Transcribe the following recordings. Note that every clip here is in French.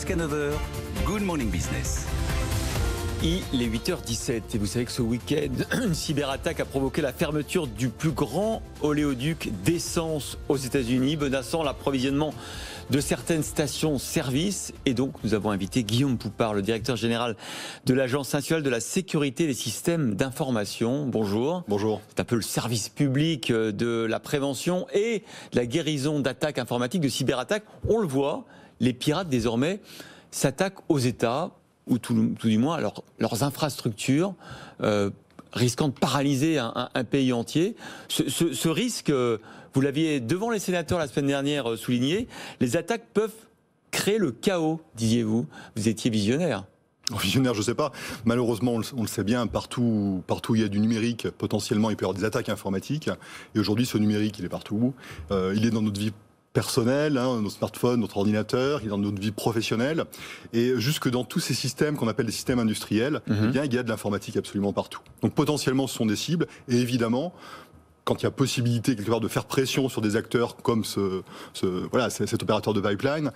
Jusqu'à 9h, Good Morning Business. Il est 8h17 et vous savez que ce week-end, une cyberattaque a provoqué la fermeture du plus grand oléoduc d'essence aux États-Unis, menaçant l'approvisionnement de certaines stations-service. Et donc, nous avons invité Guillaume Poupard, le directeur général de l'Agence nationale de la sécurité des systèmes d'information. Bonjour. Bonjour. C'est un peu le service public de la prévention et de la guérison d'attaques informatiques, de cyberattaques. On le voit, les pirates désormais s'attaquent aux États, ou tout du moins leurs infrastructures, risquant de paralyser un pays entier. Ce risque, vous l'aviez devant les sénateurs la semaine dernière souligné, les attaques peuvent créer le chaos, disiez-vous. Vous étiez visionnaire. Visionnaire, je ne sais pas. Malheureusement, on le sait bien, partout où il y a du numérique, potentiellement, il peut y avoir des attaques informatiques. Et aujourd'hui, ce numérique, il est partout. Il est dans notre vie personnel, nos smartphones, notre ordinateur, il est dans notre vie professionnelle. Et jusque dans tous ces systèmes qu'on appelle des systèmes industriels, eh bien, il y a de l'informatique absolument partout. Donc potentiellement, ce sont des cibles. Et évidemment, quand il y a possibilité quelque part de faire pression sur des acteurs comme cet opérateur de pipeline,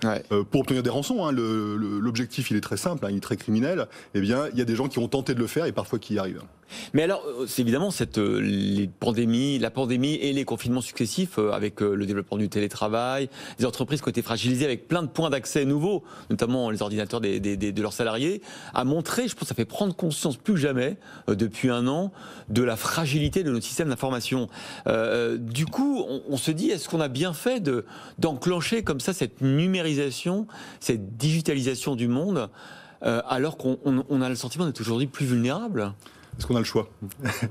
pour obtenir des rançons, l'objectif il est très simple, il est très criminel, eh bien il y a des gens qui ont tenté de le faire et parfois qui y arrivent. Mais alors, c'est évidemment la pandémie et les confinements successifs avec le développement du télétravail, des entreprises qui ont été fragilisées avec plein de points d'accès nouveaux, notamment les ordinateurs de leurs salariés, a montré, je pense que ça fait prendre conscience plus que jamais, depuis un an, de la fragilité de notre système d'information. Du coup, on se dit, est-ce qu'on a bien fait d'enclencher comme ça cette numérisation, cette digitalisation du monde, alors qu'on a le sentiment d'être aujourd'hui plus vulnérable ? Est-ce qu'on a le choix ?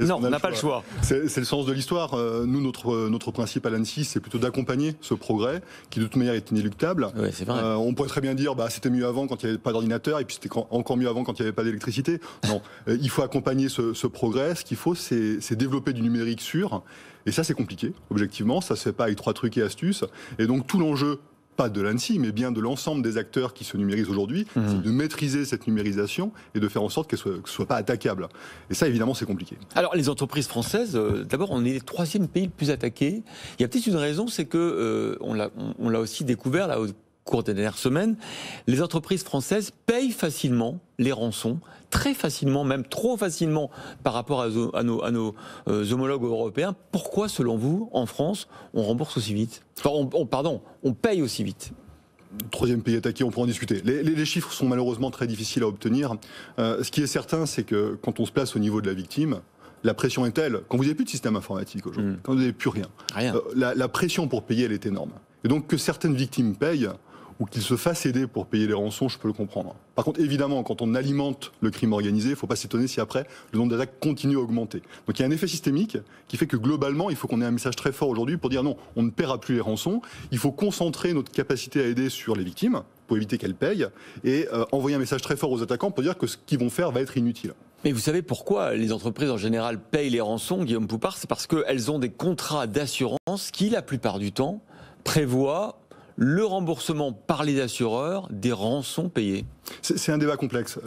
Non, on n'a pas le choix. C'est le sens de l'histoire. Nous, notre principe à l'ANSSI, c'est plutôt d'accompagner ce progrès, qui de toute manière est inéluctable. Oui, c'est vrai. On pourrait très bien dire, c'était mieux avant quand il n'y avait pas d'ordinateur, et puis c'était encore mieux avant quand il n'y avait pas d'électricité. Non, il faut accompagner ce progrès. Ce qu'il faut, c'est développer du numérique sûr. Et ça, c'est compliqué, objectivement. Ça se fait pas avec 3 trucs et astuces. Et donc, tout l'enjeu, pas de l'ANSSI, mais bien de l'ensemble des acteurs qui se numérisent aujourd'hui, c'est de maîtriser cette numérisation et de faire en sorte qu'elle soit pas attaquable. Et ça, évidemment, c'est compliqué. Alors, les entreprises françaises, d'abord, on est le 3e pays le plus attaqué. Il y a peut-être une raison, c'est que, on l'a aussi découvert là, au cours des dernières semaines, les entreprises françaises payent facilement les rançons, très facilement, même trop facilement par rapport à nos homologues européens. Pourquoi, selon vous, en France, on rembourse aussi vite ? On paye aussi vite. 3e pays attaqué, on pourra en discuter. Les chiffres sont malheureusement très difficiles à obtenir. Ce qui est certain, c'est que quand on se place au niveau de la victime, la pression est telle, quand vous n'avez plus de système informatique aujourd'hui, quand vous n'avez plus rien. La pression pour payer, elle est énorme. Et donc que certaines victimes payent, ou qu'ils se fassent aider pour payer les rançons, je peux le comprendre. Par contre, évidemment, quand on alimente le crime organisé, il ne faut pas s'étonner si après, le nombre d'attaques continue à augmenter. Donc il y a un effet systémique qui fait que globalement, il faut qu'on ait un message très fort aujourd'hui pour dire non, on ne paiera plus les rançons, il faut concentrer notre capacité à aider sur les victimes, pour éviter qu'elles payent, et envoyer un message très fort aux attaquants pour dire que ce qu'ils vont faire va être inutile. Mais vous savez pourquoi les entreprises en général payent les rançons, Guillaume Poupard ? C'est parce qu'elles ont des contrats d'assurance qui, la plupart du temps, prévoient le remboursement par les assureurs des rançons payées. C'est un débat complexe.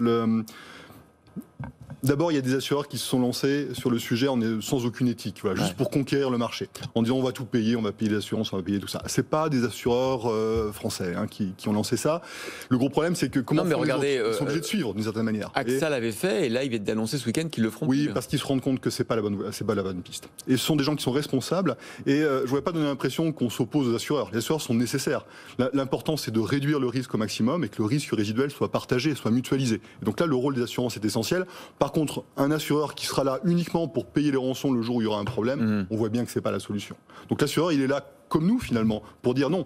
D'abord, il y a des assureurs qui se sont lancés sur le sujet sans aucune éthique, juste pour conquérir le marché, en disant on va tout payer, on va payer les assurances, on va payer tout ça. C'est pas des assureurs français qui ont lancé ça. Le gros problème, c'est que ils sont obligés de suivre d'une certaine manière. AXA l'avait fait, et là, ils viennent d'annoncer ce week-end qu'ils le feront. Oui, parce qu'ils se rendent compte que c'est pas la bonne piste. Et ce sont des gens qui sont responsables. Et je ne voudrais pas donner l'impression qu'on s'oppose aux assureurs. Les assureurs sont nécessaires. L'important, c'est de réduire le risque au maximum et que le risque résiduel soit partagé, soit mutualisé. Et donc là, le rôle des assurances est essentiel. Par contre, un assureur qui sera là uniquement pour payer les rançons le jour où il y aura un problème, on voit bien que c'est pas la solution. Donc l'assureur, il est là comme nous finalement pour dire non,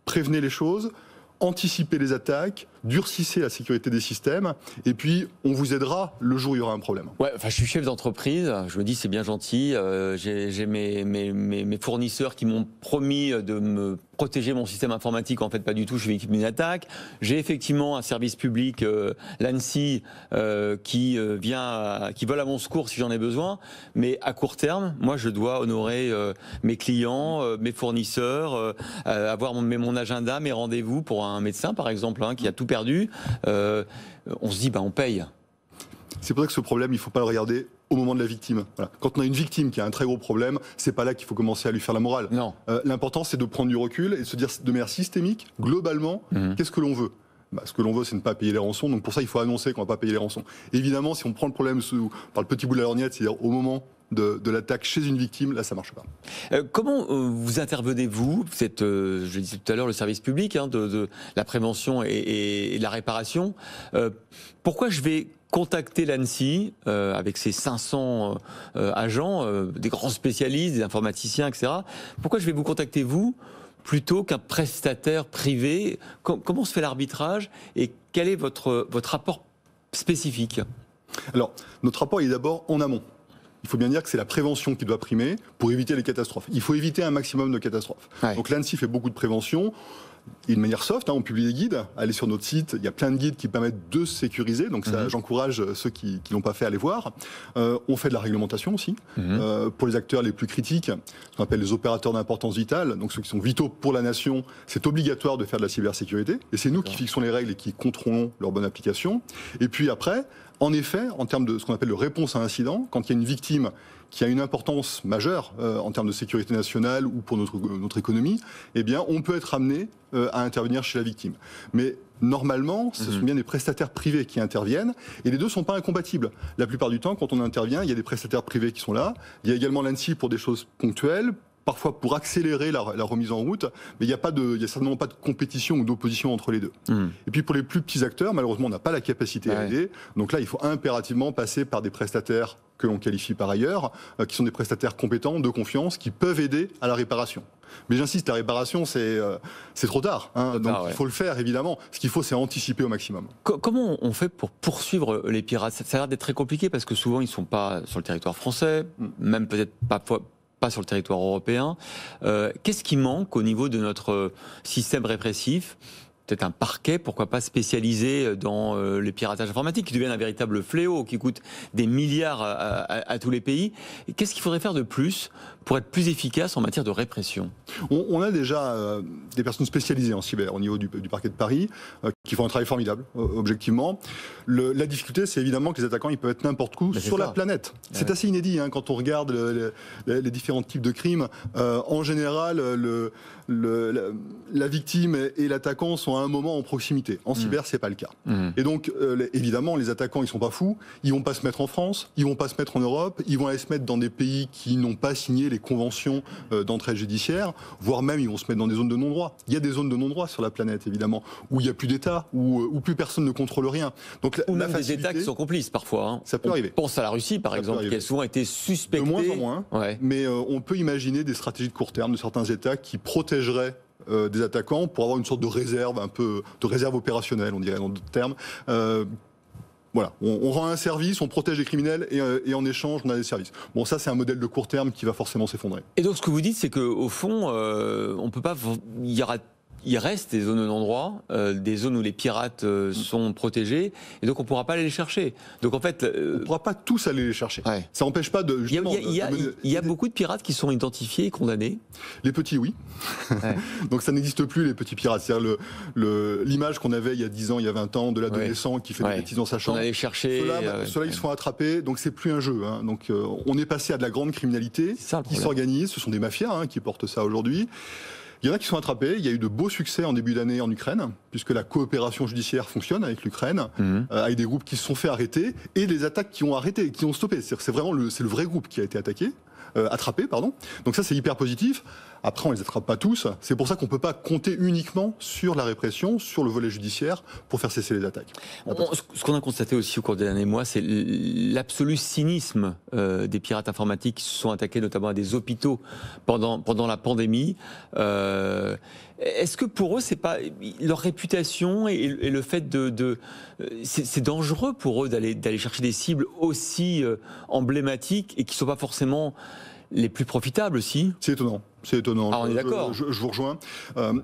prévenez les choses, anticipez les attaques, durcissez la sécurité des systèmes, et puis on vous aidera le jour où il y aura un problème. Ouais, je suis chef d'entreprise, je me dis c'est bien gentil, j'ai mes fournisseurs qui m'ont promis de me protéger mon système informatique, en fait pas du tout, je suis victime d'une attaque. J'ai effectivement un service public, l'ANSSI, qui vole à mon secours si j'en ai besoin, mais à court terme, moi je dois honorer mes clients, mes fournisseurs, avoir mon agenda, mes rendez-vous pour un médecin par exemple, qui a tout perdu. On se dit, on paye. C'est pour ça que ce problème, il ne faut pas le regarder au moment de la victime. Voilà. Quand on a une victime qui a un très gros problème, c'est pas là qu'il faut commencer à lui faire la morale. Non. L'important, c'est de prendre du recul et de se dire de manière systémique, globalement, qu'est-ce que l'on veut ? Ce que l'on veut, c'est ne pas payer les rançons. Donc pour ça, il faut annoncer qu'on ne va pas payer les rançons. Évidemment, si on prend le problème par le petit bout de la lorgnette, c'est-à-dire au moment de l'attaque chez une victime, là, ça ne marche pas. Comment vous intervenez-vous? Vous êtes, je le disais tout à l'heure, le service public de la prévention et de la réparation. Pourquoi je vais contacter l'ANSSI avec ses 500 agents, des grands spécialistes, des informaticiens, etc. Pourquoi je vais vous contacter, vous, plutôt qu'un prestataire privé? Comment se fait l'arbitrage et quel est votre rapport spécifique? Alors, notre rapport est d'abord en amont. Il faut bien dire que c'est la prévention qui doit primer pour éviter les catastrophes. Il faut éviter un maximum de catastrophes. Ouais. Donc l'ANSSI fait beaucoup de prévention. Et de manière soft, on publie des guides. Allez sur notre site, il y a plein de guides qui permettent de se sécuriser. Donc ça, j'encourage ceux qui l'ont pas fait à aller voir. On fait de la réglementation aussi pour les acteurs les plus critiques, ce qu'on appelle les opérateurs d'importance vitale. Donc ceux qui sont vitaux pour la nation, c'est obligatoire de faire de la cybersécurité. Et c'est nous qui fixons les règles et qui contrôlons leur bonne application. Et puis après, en effet, en termes de ce qu'on appelle de réponse à incident, quand il y a une victime qui a une importance majeure en termes de sécurité nationale ou pour notre économie, eh bien, on peut être amené à intervenir chez la victime. Mais normalement, ce sont bien des prestataires privés qui interviennent, et les deux ne sont pas incompatibles. La plupart du temps, quand on intervient, il y a des prestataires privés qui sont là. Il y a également l'ANSSI pour des choses ponctuelles, parfois pour accélérer la remise en route, mais il n'y a certainement pas de compétition ou d'opposition entre les deux. Et puis pour les plus petits acteurs, malheureusement, on n'a pas la capacité à aider. Donc là, il faut impérativement passer par des prestataires que l'on qualifie par ailleurs, qui sont des prestataires compétents, de confiance, qui peuvent aider à la réparation. Mais j'insiste, la réparation, c'est trop tard. Donc il faut le faire, évidemment. Ce qu'il faut, c'est anticiper au maximum. Comment on fait pour poursuivre les pirates? Ça a l'air d'être très compliqué parce que souvent, ils ne sont pas sur le territoire français, même peut-être pas sur le territoire européen. Qu'est-ce qui manque au niveau de notre système répressif? Peut-être un parquet, pourquoi pas spécialisé dans les piratages informatiques, qui deviennent un véritable fléau, qui coûte des milliards à tous les pays. Qu'est-ce qu'il faudrait faire de plus pour être plus efficace en matière de répression? On a déjà des personnes spécialisées en cyber au niveau du parquet de Paris, qui font un travail formidable, objectivement. La difficulté, c'est évidemment que les attaquants, ils peuvent être n'importe où sur la planète. C'est assez inédit quand on regarde les différents types de crimes. En général, la victime et l'attaquant sont à un moment en proximité. En cyber, c'est pas le cas. Et donc, évidemment, les attaquants, ils sont pas fous. Ils vont pas se mettre en France, ils vont pas se mettre en Europe, ils vont aller se mettre dans des pays qui n'ont pas signé les conventions d'entraide judiciaire, voire même ils vont se mettre dans des zones de non-droit. Il y a des zones de non-droit sur la planète, évidemment, où il n'y a plus d'État, où plus personne ne contrôle rien. Donc, ou même des États qui sont complices parfois. Ça peut arriver. On pense à la Russie, par exemple, qui a souvent été suspectée. De moins en moins, mais on peut imaginer des stratégies de court terme de certains États qui protégeraient des attaquants pour avoir une sorte de réserve, un peu de réserve opérationnelle, on dirait dans d'autres termes. Voilà, on rend un service, on protège les criminels et en échange, on a des services. Bon, ça, c'est un modèle de court terme qui va forcément s'effondrer. Et donc, ce que vous dites, c'est qu'au fond, on peut pas. Il reste des zones de non-droit, des zones où les pirates sont protégés, et donc on ne pourra pas aller les chercher. Donc en fait, on ne pourra pas tous aller les chercher. Ça n'empêche pas de. Il y a beaucoup de pirates qui sont identifiés et condamnés. Les petits, oui. Donc ça n'existe plus, les petits pirates. C'est-à-dire l'image qu'on avait il y a 10 ans, il y a 20 ans, de l'adolescent qui fait des bêtises dans sa chambre. On allait chercher. Ceux-là, ils se font attraper, donc c'est plus un jeu. Donc on est passé à de la grande criminalité qui s'organise. Ce sont des mafias qui portent ça aujourd'hui. Il y en a qui sont attrapés. Il y a eu de beaux succès en début d'année en Ukraine, puisque la coopération judiciaire fonctionne avec l'Ukraine, avec des groupes qui se sont fait arrêter et des attaques qui ont arrêté, qui ont stoppé. C'est vraiment le vrai groupe qui a été attrapé, pardon. Donc ça, c'est hyper positif. Après, on les attrape pas tous. C'est pour ça qu'on peut pas compter uniquement sur la répression, sur le volet judiciaire, pour faire cesser les attaques. Ce qu'on a constaté aussi au cours des derniers mois, c'est l'absolu cynisme des pirates informatiques qui se sont attaqués notamment à des hôpitaux pendant la pandémie. Est-ce que pour eux, c'est pas leur réputation et le fait c'est dangereux pour eux d'aller chercher des cibles aussi emblématiques et qui sont pas forcément les plus profitables aussi? C'est étonnant. C'est étonnant. Ah, on est d'accord. Je vous rejoins.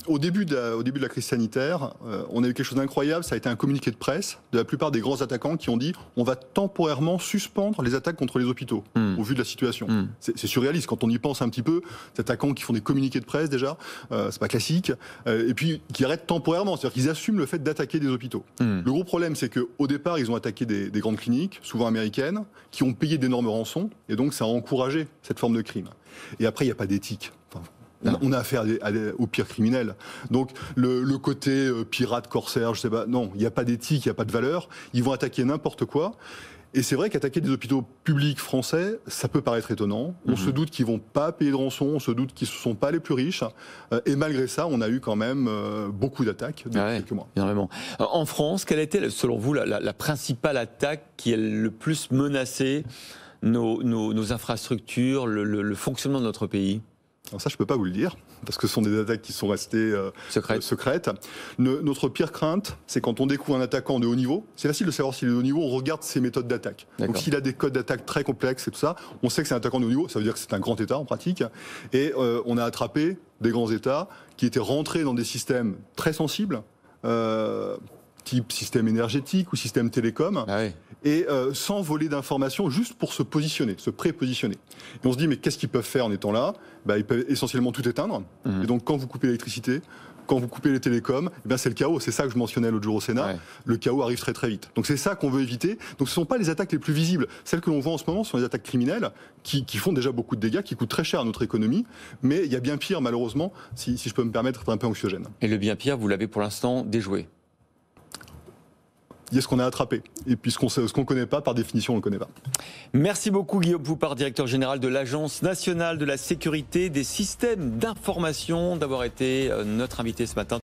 Au début de la crise sanitaire, on a eu quelque chose d'incroyable. Ça a été un communiqué de presse de la plupart des grands attaquants qui ont dit on va temporairement suspendre les attaques contre les hôpitaux au vu de la situation. C'est surréaliste quand on y pense un petit peu. Ces attaquants qui font des communiqués de presse déjà, c'est pas classique. Et puis qui arrêtent temporairement, c'est-à-dire qu'ils assument le fait d'attaquer des hôpitaux. Le gros problème, c'est qu'au départ, ils ont attaqué des grandes cliniques, souvent américaines, qui ont payé d'énormes rançons, et donc ça a encouragé cette forme de crime. Et après, il n'y a pas d'éthique. On a affaire aux pires criminels. Donc le côté pirate, corsaire, je sais pas, non, il n'y a pas d'éthique, il n'y a pas de valeur. Ils vont attaquer n'importe quoi. Et c'est vrai qu'attaquer des hôpitaux publics français, ça peut paraître étonnant. On se doute qu'ils vont pas payer de rançon, on se doute qu'ils ne sont pas les plus riches. Et malgré ça, on a eu quand même beaucoup d'attaques depuis quelques mois. Énormément. En France, quelle était, selon vous, la principale attaque qui a le plus menacé nos infrastructures, le fonctionnement de notre pays ? Alors ça, je ne peux pas vous le dire, parce que ce sont des attaques qui sont restées secrètes. Notre pire crainte, c'est quand on découvre un attaquant de haut niveau. C'est facile de savoir s'il est de haut niveau, on regarde ses méthodes d'attaque. Donc s'il a des codes d'attaque très complexes et tout ça, on sait que c'est un attaquant de haut niveau, ça veut dire que c'est un grand État en pratique. Et on a attrapé des grands États qui étaient rentrés dans des systèmes très sensibles, type système énergétique ou système télécom, et sans voler d'informations, juste pour se positionner, se prépositionner. Et on se dit, mais qu'est-ce qu'ils peuvent faire en étant là ? Ils peuvent essentiellement tout éteindre. Et donc, quand vous coupez l'électricité, quand vous coupez les télécoms, c'est le chaos. C'est ça que je mentionnais l'autre jour au Sénat. Le chaos arrive très très vite. Donc c'est ça qu'on veut éviter. Donc ce ne sont pas les attaques les plus visibles. Celles que l'on voit en ce moment sont les attaques criminelles qui font déjà beaucoup de dégâts, qui coûtent très cher à notre économie. Mais il y a bien pire, malheureusement, si je peux me permettre d'être un peu anxiogène. Et le bien pire, vous l'avez pour l'instant déjoué ? Il y a ce qu'on a attrapé. Et puis ce qu'on ne connaît pas, par définition, on ne le connaît pas. Merci beaucoup Guillaume Poupart, directeur général de l'Agence nationale de la sécurité des systèmes d'information, d'avoir été notre invité ce matin.